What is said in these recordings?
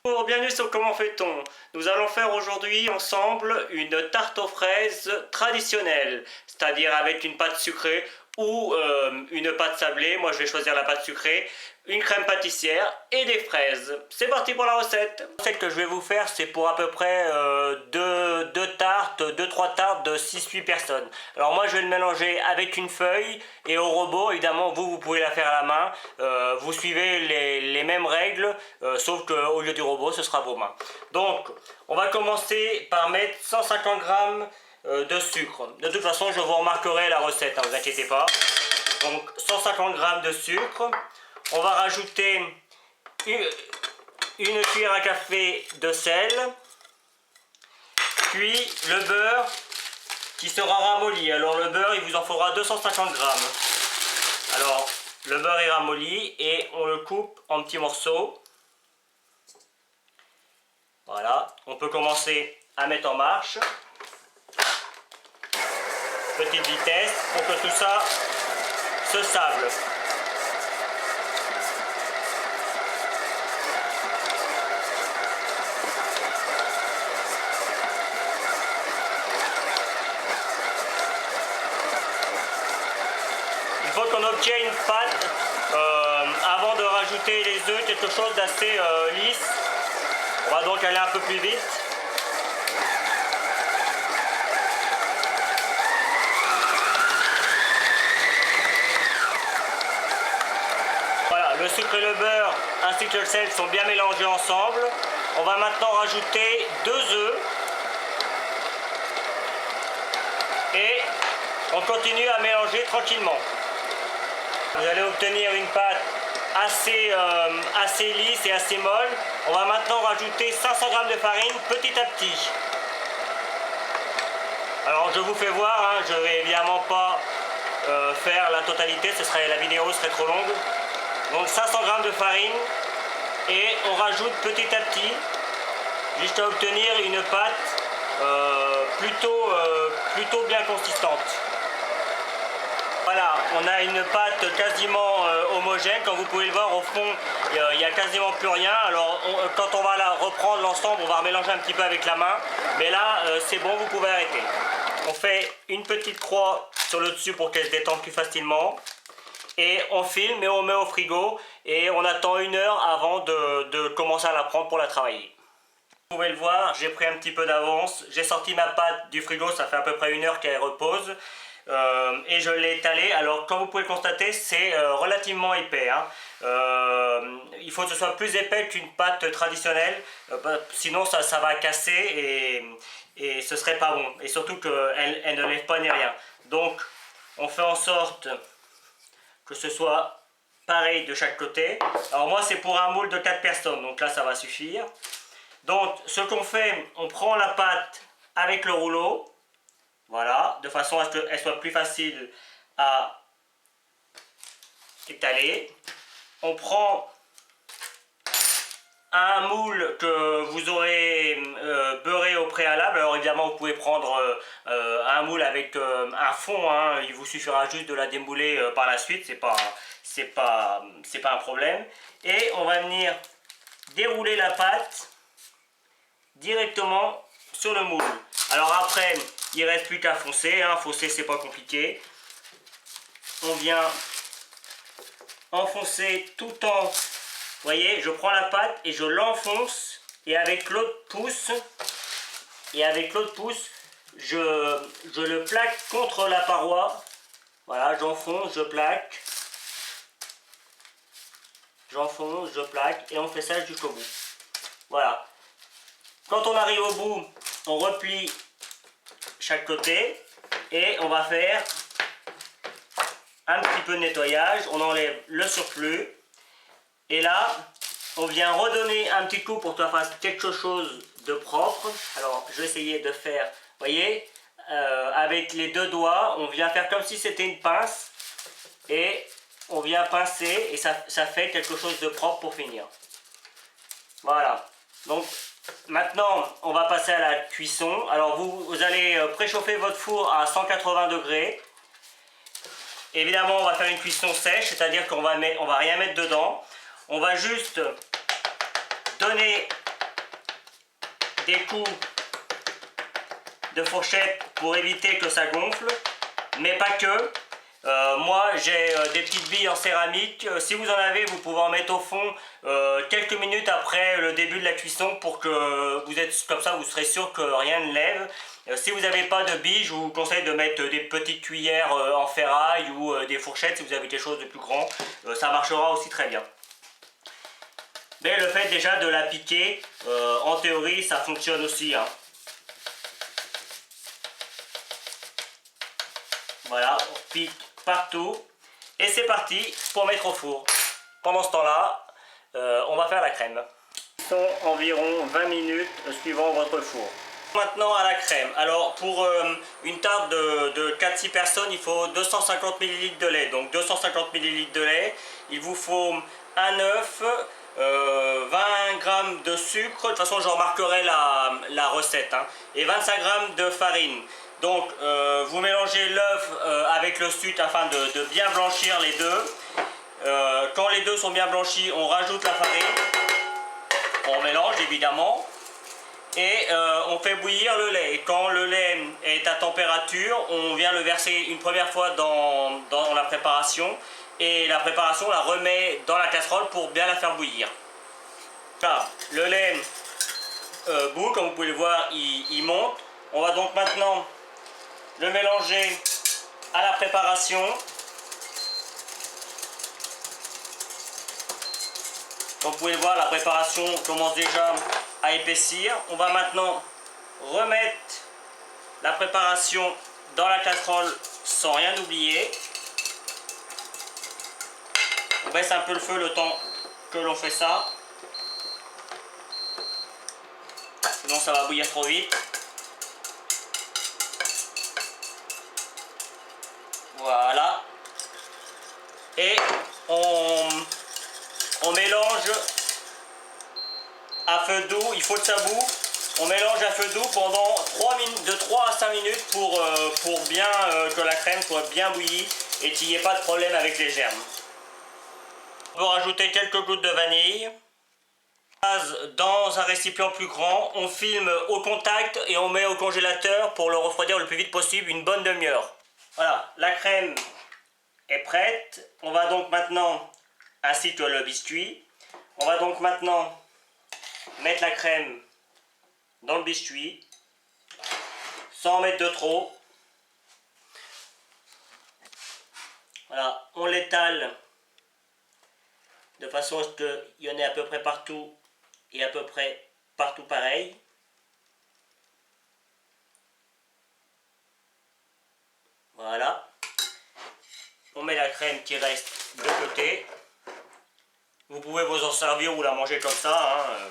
Bonjour, bienvenue sur Comment fait-on. Nous allons faire aujourd'hui ensemble une tarte aux fraises traditionnelle, c'est-à-dire avec une pâte sucrée ou une pâte sablée. Moi je vais choisir la pâte sucrée, une crème pâtissière et des fraises. C'est parti pour la recette. La recette que je vais vous faire, c'est pour à peu près 2-3 tartes de 6-8 personnes. Alors moi je vais le mélanger avec une feuille et au robot. Évidemment vous pouvez la faire à la main. Vous suivez les mêmes règles, sauf qu'au lieu du robot ce sera vos mains. Donc on va commencer par mettre 150 g de sucre. De toute façon je vous remarquerai la recette, ne vous inquiétez pas. Donc 150 g de sucre. On va rajouter une cuillère à café de sel, puis le beurre qui sera ramolli. Alors le beurre, il vous en faudra 250 g. Alors le beurre est ramolli et on le coupe en petits morceaux. Voilà, on peut commencer à mettre en marche. Petite vitesse pour que tout ça se sable. Il faut qu'on obtienne une pâte avant de rajouter les œufs, quelque chose d'assez lisse. On va donc aller un peu plus vite. Voilà, le sucre et le beurre ainsi que le sel sont bien mélangés ensemble. On va maintenant rajouter 2 œufs. Et on continue à mélanger tranquillement. Vous allez obtenir une pâte assez lisse et assez molle. On va maintenant rajouter 500 g de farine petit à petit. Alors je vous fais voir, je ne vais évidemment pas faire la totalité, la vidéo serait trop longue. Donc 500 g de farine et on rajoute petit à petit jusqu'à obtenir une pâte plutôt bien consistante. Voilà, on a une pâte quasiment homogène. Comme vous pouvez le voir, au fond, il n'y a quasiment plus rien. Alors, quand on va la reprendre l'ensemble, on va remélanger un petit peu avec la main. Mais là, c'est bon, vous pouvez arrêter. On fait une petite croix sur le dessus pour qu'elle se détende plus facilement. Et on filme et on met au frigo. Et on attend 1 heure avant de commencer à la prendre pour la travailler. Vous pouvez le voir, j'ai pris un petit peu d'avance. J'ai sorti ma pâte du frigo, ça fait à peu près 1 heure qu'elle repose. Et je l'ai étalé. Alors comme vous pouvez le constater, c'est relativement épais. Il faut que ce soit plus épais qu'une pâte traditionnelle, sinon ça va casser et ce serait pas bon. Et surtout qu'elle ne lève pas ni rien. Donc on fait en sorte que ce soit pareil de chaque côté. Alors moi c'est pour un moule de 4 personnes, donc là ça va suffire. Donc ce qu'on fait, on prend la pâte avec le rouleau. Voilà, de façon à ce qu'elle soit plus facile à étaler. On prend un moule que vous aurez beurré au préalable. Alors évidemment vous pouvez prendre un moule avec un fond, il vous suffira juste de la démouler par la suite, c'est pas un problème. Et on va venir dérouler la pâte directement sur le moule. Alors après, il ne reste plus qu'à foncer, foncer c'est pas compliqué. On vient enfoncer tout en... Vous voyez, je prends la pâte et je l'enfonce et avec l'autre pouce, je le plaque contre la paroi. Voilà, j'enfonce, je plaque. J'enfonce, je plaque et on fait ça jusqu'au bout. Voilà. Quand on arrive au bout, on replie chaque côté et on va faire un petit peu de nettoyage. On enlève le surplus et là on vient redonner un petit coup pour que ça fasse quelque chose de propre. Alors je vais essayer de faire, vous voyez, avec les 2 doigts on vient faire comme si c'était une pince et on vient pincer et ça fait quelque chose de propre pour finir. Voilà, donc maintenant on va passer à la cuisson. Alors vous allez préchauffer votre four à 180 degrés. Évidemment on va faire une cuisson sèche, c'est à dire qu'on va rien mettre dedans. On va juste donner des coups de fourchette pour éviter que ça gonfle, mais pas que. Moi j'ai des petites billes en céramique, si vous en avez vous pouvez en mettre au fond quelques minutes après le début de la cuisson pour que vous êtes comme ça, vous serez sûr que rien ne lève. Si vous n'avez pas de billes, je vous conseille de mettre des petites cuillères en ferraille ou des fourchettes si vous avez quelque chose de plus grand, ça marchera aussi très bien. Mais le fait déjà de la piquer, en théorie ça fonctionne aussi, hein. Voilà, on pique partout et c'est parti pour mettre au four. Pendant ce temps-là, on va faire la crème. Ils sont environ 20 minutes suivant votre four. Maintenant à la crème. Alors pour une tarte de 4-6 personnes, il faut 250 ml de lait. Donc 250 ml de lait, il vous faut un œuf, 20 g de sucre, de toute façon je remarquerai la recette, hein, et 25 g de farine. Donc vous mélangez l'œuf avec le sucre afin de bien blanchir les deux. Quand les deux sont bien blanchis, on rajoute la farine, on mélange évidemment et on fait bouillir le lait. Et quand le lait est à température, on vient le verser une première fois dans la préparation et la préparation on la remet dans la casserole pour bien la faire bouillir. Là, le lait bout, comme vous pouvez le voir, il monte. On va donc maintenant le mélanger à la préparation. Comme vous pouvez le voir, la préparation commence déjà à épaissir. On va maintenant remettre la préparation dans la casserole sans rien oublier. On baisse un peu le feu le temps que l'on fait ça. Sinon ça va bouillir trop vite. Voilà. Et on mélange à feu doux, il faut que ça bouffe. On mélange à feu doux pendant 3 à 5 minutes pour bien que la crème soit bien bouillie et qu'il n'y ait pas de problème avec les germes. On peut rajouter quelques gouttes de vanille. Dans un récipient plus grand, on filme au contact et on met au congélateur pour le refroidir le plus vite possible, une bonne demi-heure. Voilà, la crème est prête. On va donc maintenant, ainsi que le biscuit, on va donc maintenant mettre la crème dans le biscuit, sans en mettre de trop. Voilà, on l'étale de façon à ce qu'il y en ait à peu près partout et à peu près partout pareil. Voilà. On met la crème qui reste de côté. Vous pouvez vous en servir ou la manger comme ça, hein.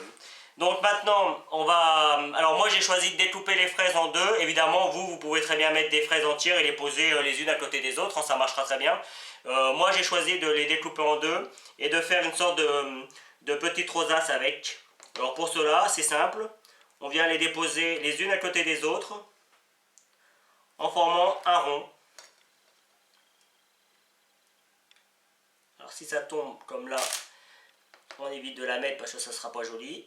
Donc maintenant, on va... Alors moi j'ai choisi de découper les fraises en deux. Évidemment, vous pouvez très bien mettre des fraises entières et les poser les unes à côté des autres, hein, ça marchera très bien. Moi j'ai choisi de les découper en deux et de faire une sorte de petite rosace avec. Alors pour cela, c'est simple. On vient les déposer les unes à côté des autres en formant un rond. Alors si ça tombe comme là, on évite de la mettre parce que ça ne sera pas joli.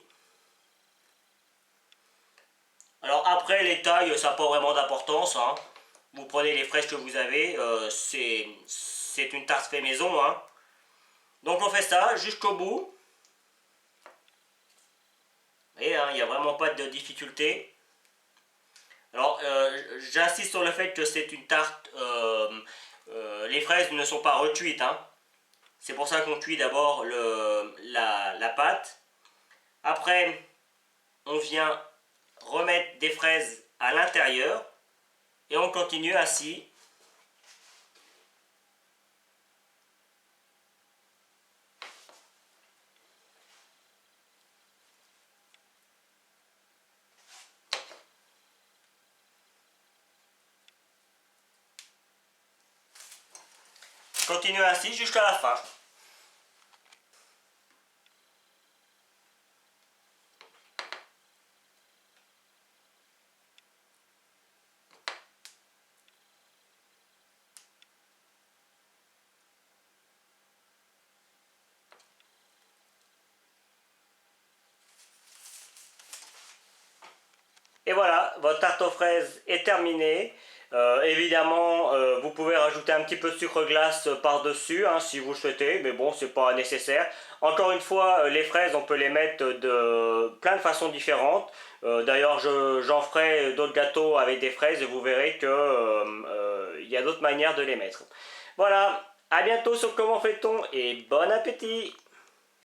Alors après les tailles, ça n'a pas vraiment d'importance, hein. Vous prenez les fraises que vous avez, c'est une tarte fait maison, hein. Donc on fait ça jusqu'au bout. Et hein, il n'y a vraiment pas de difficulté. Alors j'insiste sur le fait que c'est une tarte, les fraises ne sont pas recuites, hein. C'est pour ça qu'on cuit d'abord la pâte. Après on vient remettre des fraises à l'intérieur et on continue ainsi. Continue ainsi jusqu'à la fin. Et voilà, votre tarte aux fraises est terminée. Évidemment, vous pouvez rajouter un petit peu de sucre glace par-dessus hein, si vous le souhaitez, mais bon, c'est pas nécessaire. Encore une fois, les fraises, on peut les mettre de plein de façons différentes. D'ailleurs, j'en ferai d'autres gâteaux avec des fraises et vous verrez que y a d'autres manières de les mettre. Voilà, à bientôt sur Comment fait-on et bon appétit!